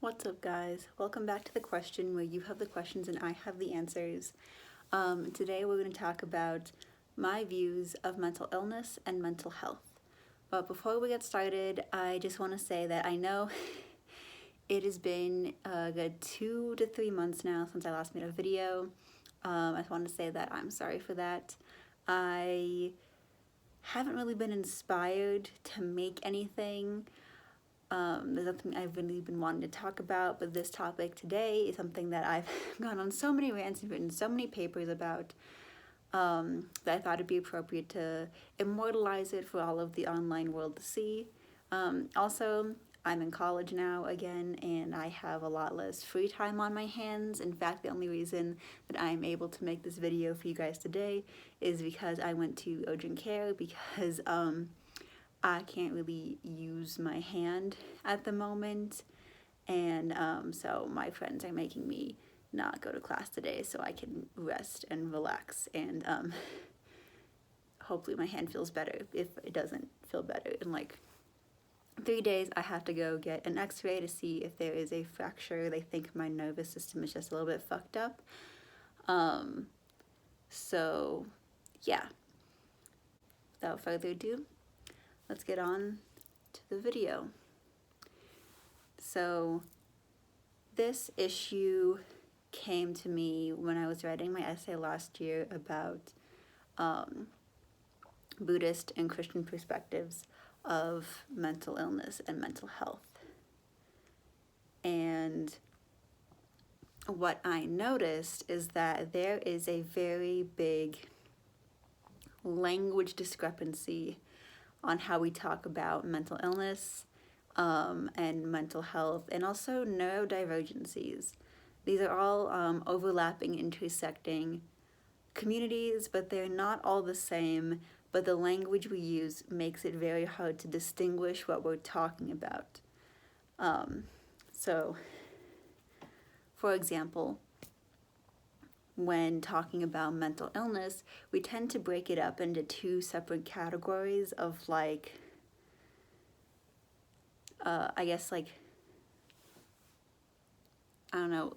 What's up, guys? Welcome back to The Question, where you have the questions and I have the answers. Today we're going to talk about my views of mental illness and mental health. But before we get started, I just want to say that I know it has been a good 2 to 3 months now since I last made a video. I just want to say that I'm sorry for that. I haven't really been inspired to make anything. There's nothing I've really been wanting to talk about, but this topic today is something that I've gone on so many rants and written so many papers about that I thought it'd be appropriate to immortalize it for all of the online world to see. Also, I'm in college now again, and I have a lot less free time on my hands. In fact, the only reason that I'm able to make this video for you guys today is because I went to urgent care because I can't really use my hand at the moment, and so my friends are making me not go to class today so I can rest and relax, and hopefully my hand feels better. If it doesn't feel better in like 3 days, I have to go get an x-ray to see if there is a fracture. They think my nervous system is just a little bit fucked up. So yeah, without further ado, let's get on to the video. So this issue came to me when I was writing my essay last year about Buddhist and Christian perspectives of mental illness and mental health. And what I noticed is that there is a very big language discrepancy on how we talk about mental illness and mental health, and also neurodivergencies. These are all overlapping, intersecting communities, but they're not all the same, but the language we use makes it very hard to distinguish what we're talking about. So, for example, when talking about mental illness, we tend to break it up into two separate categories of like,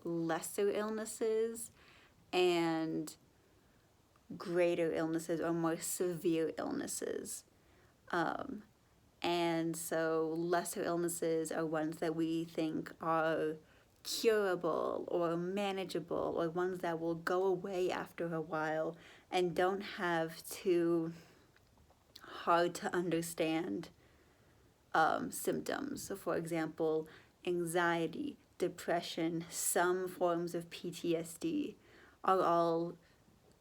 lesser illnesses and greater illnesses or more severe illnesses. And so lesser illnesses are ones that we think are curable or manageable, or ones that will go away after a while and don't have too hard to understand symptoms. So for example, anxiety, depression, some forms of PTSD are all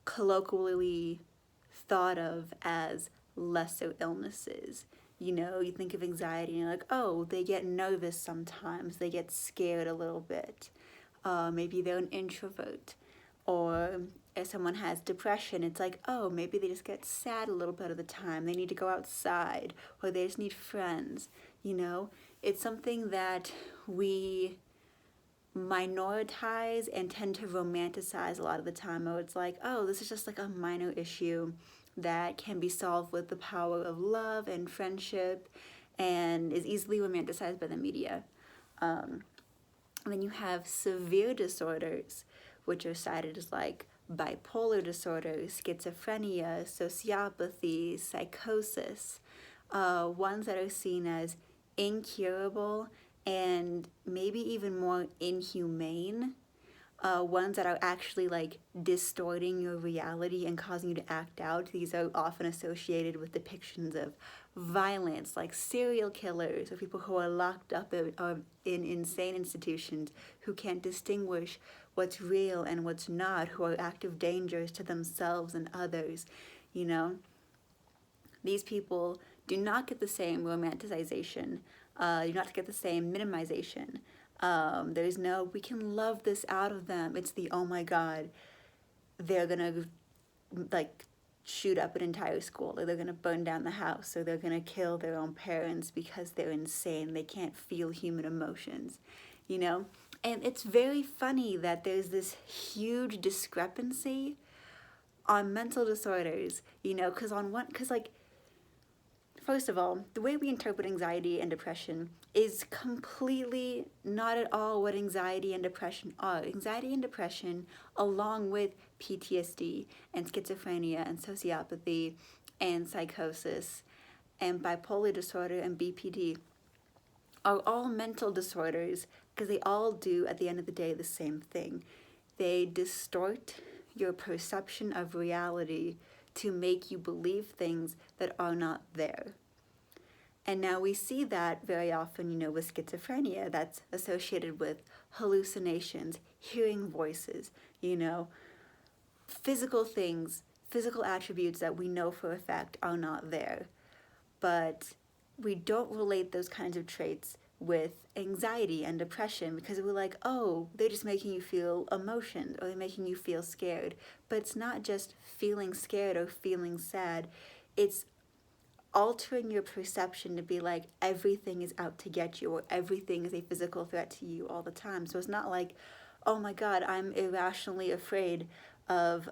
colloquially thought of as lesser illnesses. You know, you think of anxiety and you're like, oh, they get nervous sometimes, they get scared a little bit. Maybe they're an introvert. Or if someone has depression, it's like, oh, maybe they just get sad a little bit of the time. They need to go outside, or they just need friends. You know, it's something that we minoritize and tend to romanticize a lot of the time. Or it's like, oh, this is just like a minor issue that can be solved with the power of love and friendship, and is easily romanticized by the media. And then you have severe disorders, which are cited as like bipolar disorder, schizophrenia, sociopathy, psychosis, ones that are seen as incurable and maybe even more inhumane. Ones that are actually like distorting your reality and causing you to act out. These are often associated with depictions of violence, like serial killers or people who are locked up in insane institutions, who can't distinguish what's real and what's not, who are active dangers to themselves and others. You know, these people do not get the same romanticization, do not get the same minimization. There's no, we can love this out of them. It's the, oh my God, they're gonna like shoot up an entire school, or they're gonna burn down the house, or they're gonna kill their own parents because they're insane. They can't feel human emotions, you know? And it's very funny that there's this huge discrepancy on mental disorders, you know, because like, first of all, the way we interpret anxiety and depression is completely not at all what anxiety and depression are. Anxiety and depression, along with PTSD and schizophrenia and sociopathy and psychosis and bipolar disorder and BPD, are all mental disorders because they all do, at the end of the day, the same thing. They distort your perception of reality to make you believe things that are not there. And now we see that very often, with schizophrenia, that's associated with hallucinations, hearing voices, physical things, physical attributes that we know for a fact are not there. But we don't relate those kinds of traits with anxiety and depression because we're like, oh, they're just making you feel emotions or they're making you feel scared. But it's not just feeling scared or feeling sad. It's altering your perception to be like everything is out to get you or everything is a physical threat to you all the time. So it's not like, oh my God, I'm irrationally afraid of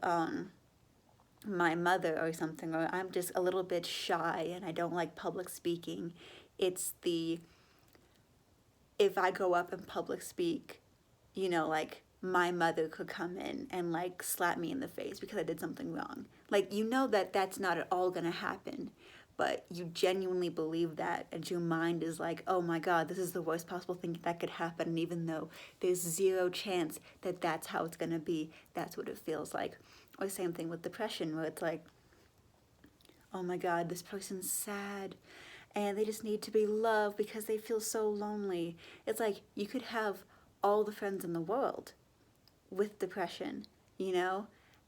my mother or something, or I'm just a little bit shy and I don't like public speaking. It's if I go up and public speak, like my mother could come in and like slap me in the face because I did something wrong. Like, that's not at all gonna happen, but you genuinely believe that, and your mind is like, oh my God, this is the worst possible thing that could happen. And even though there's zero chance that that's how it's gonna be, that's what it feels like. Or same thing with depression, where it's like, oh my God, this person's sad and they just need to be loved because they feel so lonely. It's like you could have all the friends in the world with depression,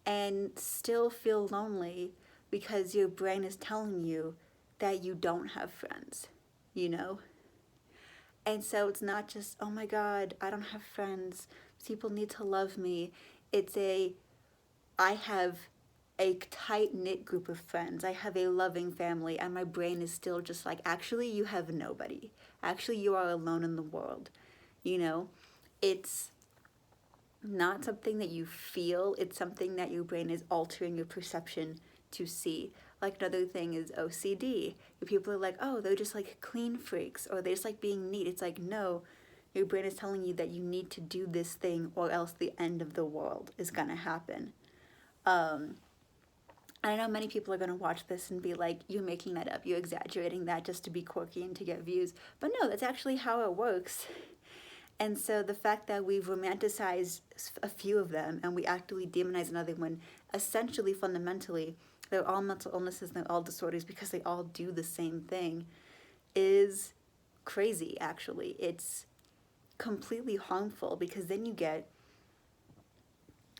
and still feel lonely because your brain is telling you that you don't have friends, And so it's not just, oh my God, I don't have friends. People need to love me. It's I have a tight-knit group of friends. I have a loving family, and my brain is still just like, actually, you have nobody. Actually, you are alone in the world. It's not something that you feel. It's something that your brain is altering your perception to see. Like another thing is OCD. People are like, oh, they're just like clean freaks, or they just like being neat. It's like, no, your brain is telling you that you need to do this thing or else the end of the world is gonna happen. I know many people are going to watch this and be like, you're making that up, you're exaggerating that just to be quirky and to get views. But no, that's actually how it works. And so the fact that we've romanticized a few of them and we actively demonize another one, essentially, fundamentally, they're all mental illnesses and they're all disorders because they all do the same thing, is crazy, actually. It's completely harmful because then you get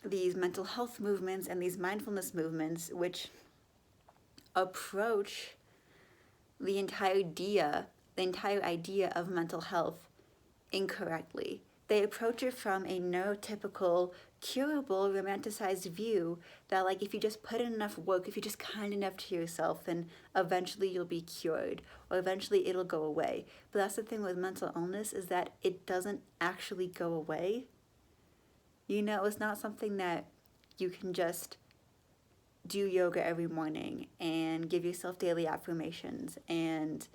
these mental health movements and these mindfulness movements which approach the entire idea of mental health incorrectly. They approach it from a neurotypical, curable, romanticized view that like if you just put in enough work, if you're just kind enough to yourself, then eventually you'll be cured or eventually it'll go away. But that's the thing with mental illness, is that it doesn't actually go away. It's not something that you can just do yoga every morning and give yourself daily affirmations and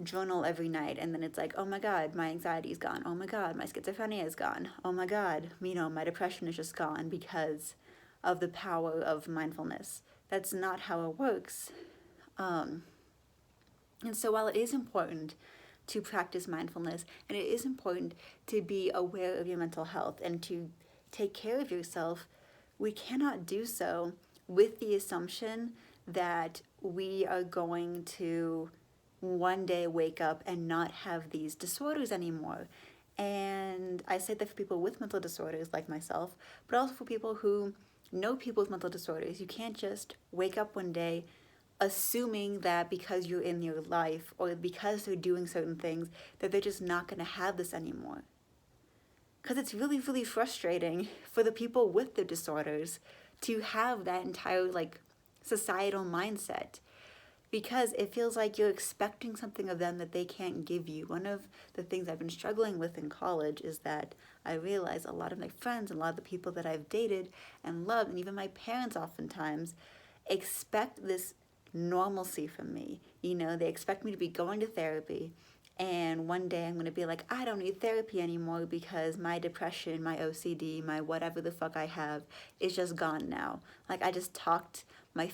journal every night and then it's like, oh my God, my anxiety is gone. Oh my God, my schizophrenia is gone. Oh my God, my depression is just gone because of the power of mindfulness. That's not how it works. And so while it is important to practice mindfulness, and it is important to be aware of your mental health and to take care of yourself, we cannot do so with the assumption that we are going to one day wake up and not have these disorders anymore. And I say that for people with mental disorders like myself, but also for people who know people with mental disorders. You can't just wake up one day assuming that because you're in your life or because they're doing certain things that they're just not going to have this anymore. Because it's really, really frustrating for the people with the disorders to have that entire societal mindset, because it feels like you're expecting something of them that they can't give you. One of the things I've been struggling with in college is that I realize a lot of my friends and a lot of the people that I've dated and loved, and even my parents oftentimes, expect this normalcy from me. You know, they expect me to be going to therapy, and one day I'm going to be like, I don't need therapy anymore because my depression, my OCD, my whatever the fuck I have is just gone now. Like, I just talked about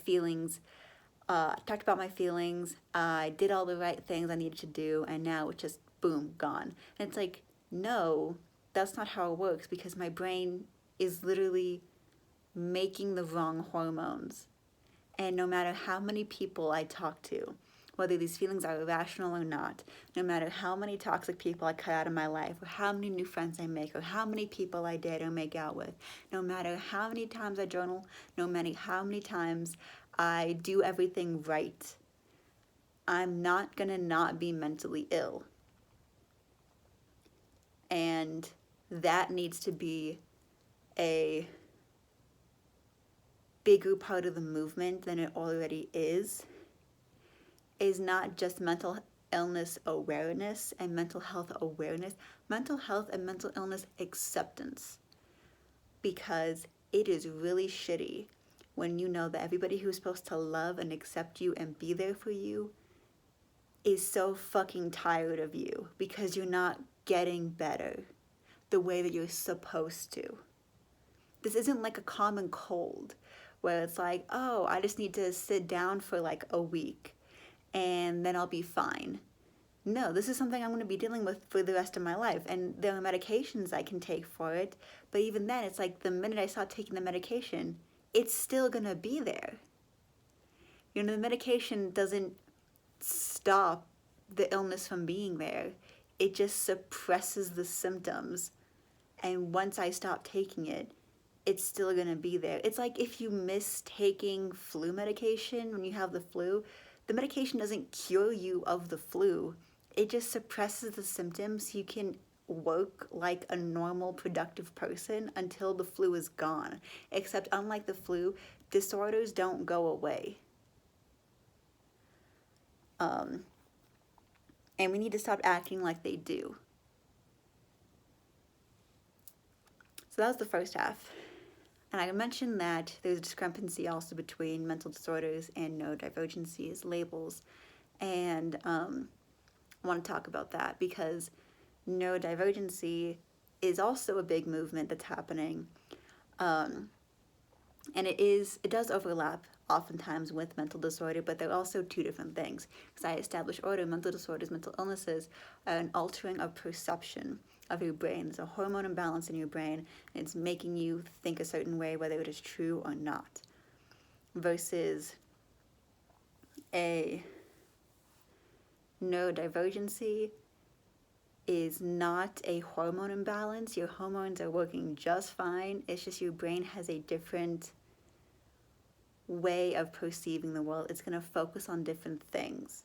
my feelings, I did all the right things I needed to do, and now it's just boom, gone. And it's like, no, that's not how it works, because my brain is literally making the wrong hormones. And no matter how many people I talk to, whether these feelings are irrational or not, no matter how many toxic people I cut out of my life, or how many new friends I make, or how many people I date or make out with, no matter how many times I journal, no matter how many times I do everything right, I'm not gonna not be mentally ill. And that needs to be a bigger part of the movement than it already is not just mental illness awareness and mental health awareness, mental health and mental illness acceptance. Because it is really shitty when you know that everybody who's supposed to love and accept you and be there for you is so fucking tired of you because you're not getting better the way that you're supposed to. This isn't like a common cold where it's like, oh, I just need to sit down for like a week and then I'll be fine. No, this is something I'm going to be dealing with for the rest of my life. And there are medications I can take for it. But even then, it's like the minute I stop taking the medication, it's still going to be there. You know, the medication doesn't stop the illness from being there. It just suppresses the symptoms. And once I stop taking it, it's still going to be there. It's like if you miss taking flu medication when you have the flu, the medication doesn't cure you of the flu. It just suppresses the symptoms so you can work like a normal, productive person until the flu is gone. Except unlike the flu, disorders don't go away. And we need to stop acting like they do. So that was the first half. And I mentioned that there's a discrepancy also between mental disorders and neurodivergencies, labels. And I want to talk about that because neurodivergency is also a big movement that's happening. And it does overlap oftentimes with mental disorder, but they're also two different things. Because I established order, mental disorders, mental illnesses are an altering of perception of your brain. There's a hormone imbalance in your brain, and it's making you think a certain way, whether it is true or not. Versus a neurodivergency is not a hormone imbalance. Your hormones are working just fine. It's just your brain has a different way of perceiving the world. It's going to focus on different things.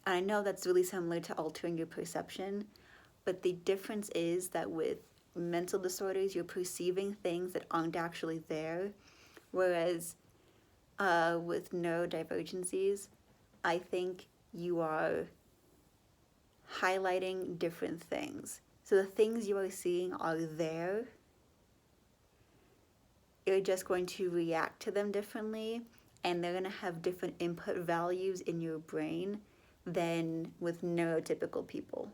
And I know that's really similar to altering your perception, but the difference is that with mental disorders, you're perceiving things that aren't actually there, whereas with neurodivergencies, I think you are highlighting different things. So the things you are seeing are there. You're just going to react to them differently, and they're going to have different input values in your brain than with neurotypical people.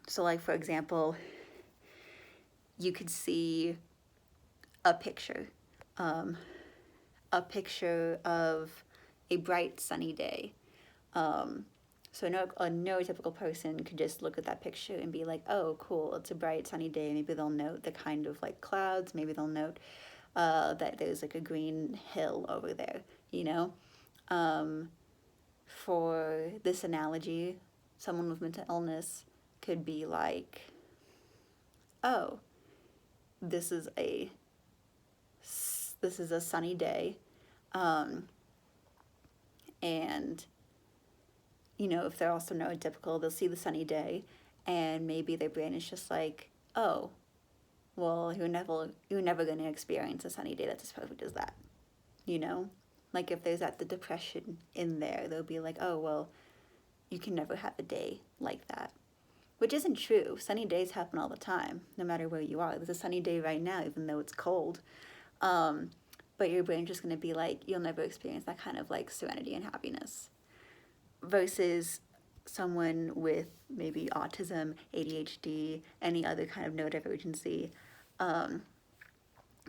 So like, for example, you could see a picture of a bright sunny day. So a neurotypical person could just look at that picture and be like, oh, cool, it's a bright sunny day. Maybe they'll note the kind of like clouds. Maybe they'll note that there's like a green hill over there, you know? For this analogy, someone with mental illness could be like, oh, this is a sunny day, and you know, if they're also neurotypical, they'll see the sunny day, and maybe their brain is just like, oh, well, you're never going to experience a sunny day that's as perfect as that, you know? Like if there's the depression in there, they'll be like, oh, well, you can never have a day like that. Which isn't true. Sunny days happen all the time, no matter where you are. There's a sunny day right now, even though it's cold. but your brain's just going to be like, you'll never experience that kind of like serenity and happiness. Versus someone with maybe autism, ADHD, any other kind of neurodivergency,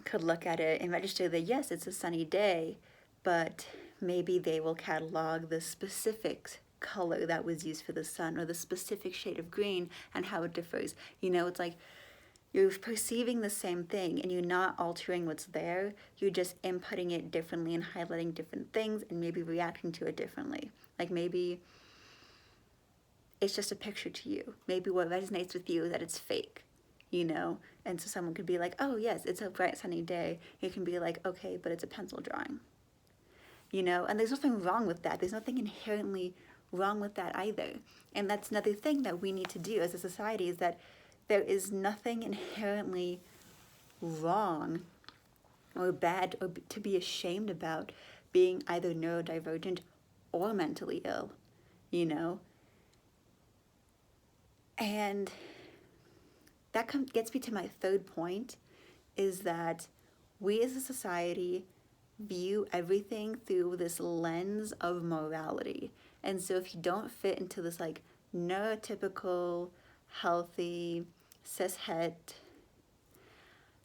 could look at it and register that yes, it's a sunny day, but maybe they will catalog the specific color that was used for the sun or the specific shade of green and how it differs. You know, it's like you're perceiving the same thing and you're not altering what's there, you're just inputting it differently and highlighting different things and maybe reacting to it differently. Like maybe it's just a picture to you. Maybe what resonates with you is that it's fake, you know? And so someone could be like, oh yes, it's a bright sunny day. You can be like, okay, but it's a pencil drawing, you know? And there's nothing wrong with that. There's nothing inherently wrong with that either. And that's another thing that we need to do as a society, is that there is nothing inherently wrong or bad or to be ashamed about being either neurodivergent or mentally ill, you know? And that gets me to my third point, is that we as a society view everything through this lens of morality. And so if you don't fit into this like neurotypical, healthy, cishet,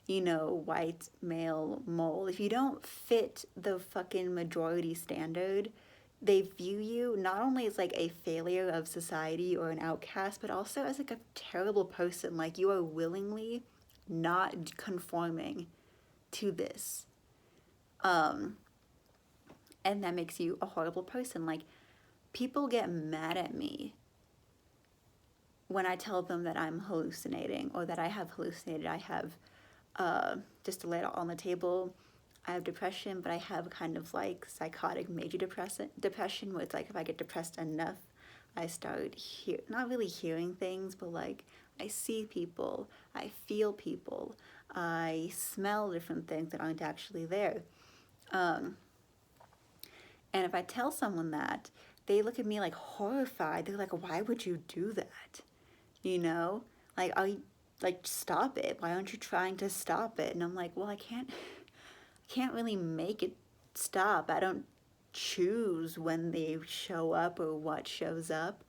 you know, white male mold, if you don't fit the fucking majority standard, they view you not only as like a failure of society or an outcast, but also as like a terrible person. Like you are willingly not conforming to this. And that makes you a horrible person. Like people get mad at me when I tell them that I'm hallucinating or that I have hallucinated. I have, just to lay it all on the table, I have depression, but I have kind of like psychotic major depression where it's like if I get depressed enough, I start not really hearing things, but like I see people, I feel people, I smell different things that aren't actually there. And if I tell someone that, they look at me like horrified. They're like, why would you do that? You know? Like, stop it. Why aren't you trying to stop it? And I'm like, well, I can't really make it stop. I don't choose when they show up or what shows up.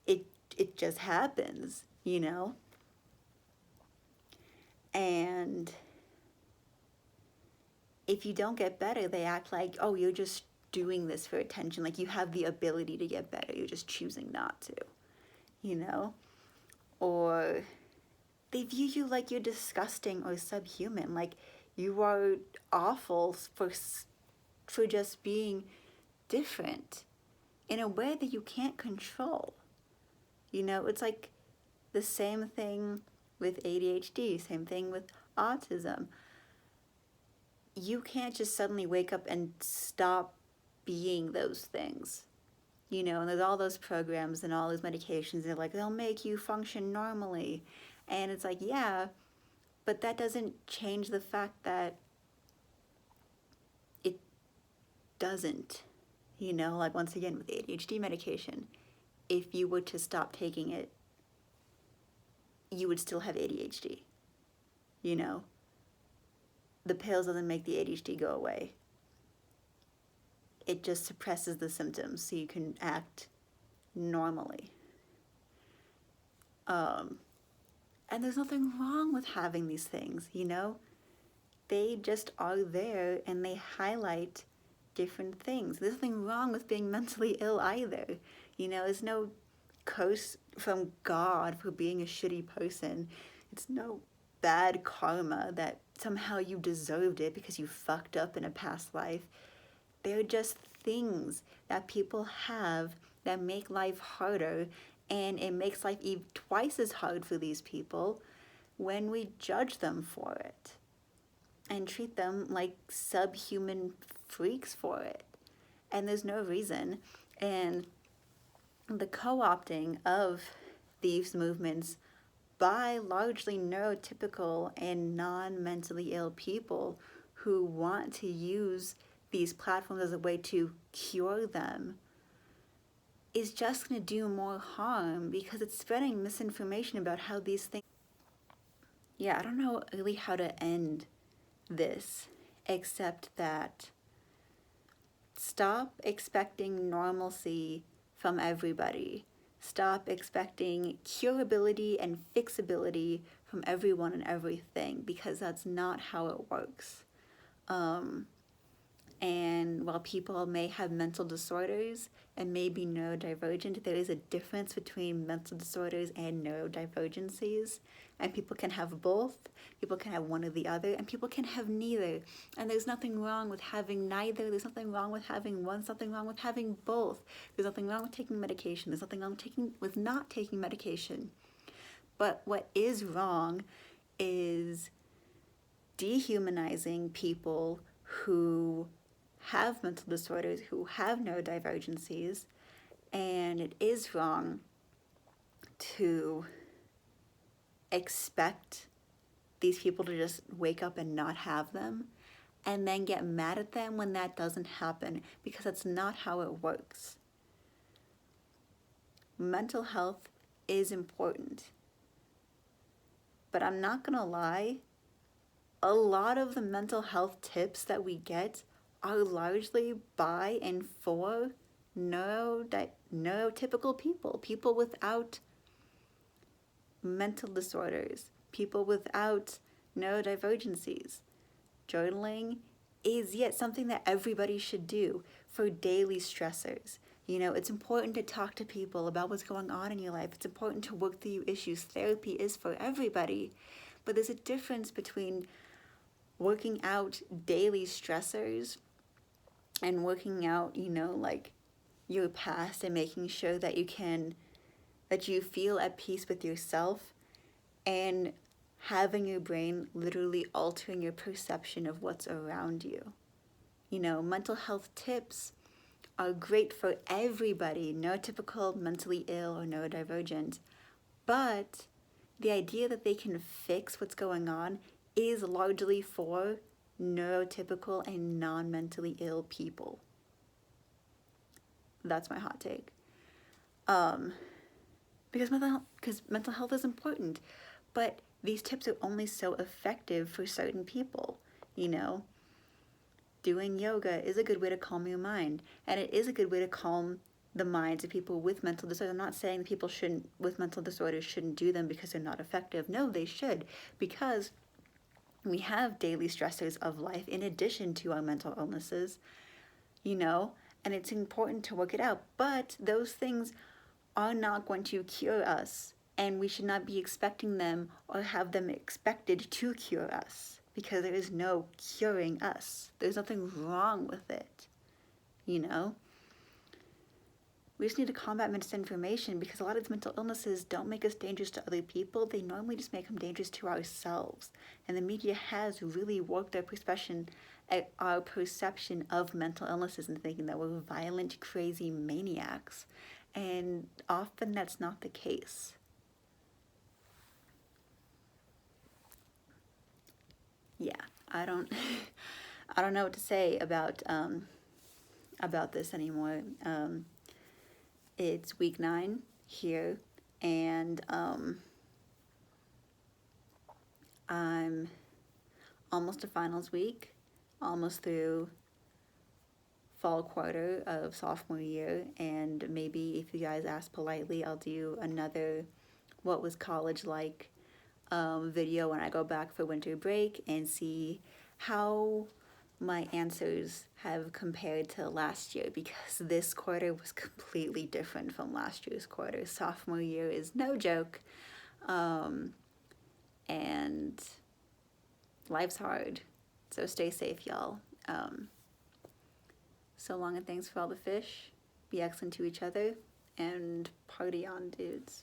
It just happens, you know? And if you don't get better, they act like, oh, you're just doing this for attention. Like you have the ability to get better. You're just choosing not to, you know? Or they view you like you're disgusting or subhuman. Like you are awful for just being different in a way that you can't control. You know, it's like the same thing with ADHD, same thing with autism. You can't just suddenly wake up and stop being those things. You know, and there's all those programs and all those medications, they're like, they'll make you function normally. And it's like, yeah, but that doesn't change the fact that it doesn't. You know, like once again with ADHD medication, if you were to stop taking it, you would still have ADHD. You know, the pills doesn't make the ADHD go away. It just suppresses the symptoms so you can act normally. And there's nothing wrong with having these things, you know? They just are there and they highlight different things. There's nothing wrong with being mentally ill either. You know, there's no curse from God for being a shitty person. It's no bad karma that somehow you deserved it because you fucked up in a past life. They're just things that people have that make life harder, and it makes life twice as hard for these people when we judge them for it and treat them like subhuman freaks for it. And there's no reason. And the co-opting of these movements by largely neurotypical and non-mentally ill people who want to use these platforms as a way to cure them is just going to do more harm because it's spreading misinformation about how these things. Yeah, I don't know really how to end this. except that stop expecting normalcy from everybody. Stop expecting curability and fixability from everyone and everything, because that's not how it works. And while people may have mental disorders and may be neurodivergent, there is a difference between mental disorders and neurodivergencies. And people can have both, people can have one or the other, and people can have neither. And there's nothing wrong with having neither. There's nothing wrong with having one, something wrong with having both. There's nothing wrong with taking medication. There's nothing wrong with not taking medication. But what is wrong is dehumanizing people who have mental disorders, who have neurodivergencies, and it is wrong to expect these people to just wake up and not have them, and then get mad at them when that doesn't happen, because that's not how it works. Mental health is important, but I'm not gonna lie, a lot of the mental health tips that we get are largely by and for neurotypical people, people without mental disorders, people without neurodivergencies. Journaling is yet something that everybody should do for daily stressors. You know, it's important to talk to people about what's going on in your life. It's important to work through issues. Therapy is for everybody. But there's a difference between working out daily stressors and working out, you know, like your past, and making sure that you feel at peace with yourself, and having your brain literally altering your perception of what's around you. You know, mental health tips are great for everybody, neurotypical, mentally ill, or neurodivergent, but the idea that they can fix what's going on is largely for neurotypical and non-mentally ill people. That's my hot take. Because mental health is important, but these tips are only so effective for certain people. You know, doing yoga is a good way to calm your mind, and it is a good way to calm the minds of people with mental disorders. I'm not saying people with mental disorders shouldn't do them because they're not effective. No, they should, because we have daily stressors of life in addition to our mental illnesses, you know, and it's important to work it out. But those things are not going to cure us, and we should not be expecting them or have them expected to cure us, because there is no curing us. There's nothing wrong with it, you know? We just need to combat misinformation, because a lot of these mental illnesses don't make us dangerous to other people. They normally just make them dangerous to ourselves. And the media has really warped our perception of mental illnesses, and thinking that we're violent, crazy maniacs. And often that's not the case. Yeah, I don't know what to say about this anymore. It's week 9 here, and I'm almost to finals week, almost through fall quarter of sophomore year, and maybe if you guys ask politely, I'll do another what was college like video when I go back for winter break, and see how my answers have compared to last year, because this quarter was completely different from last year's quarter. Sophomore year is no joke, and life's hard, so stay safe, y'all. So long, and thanks for all the fish. Be excellent to each other, and party on, dudes.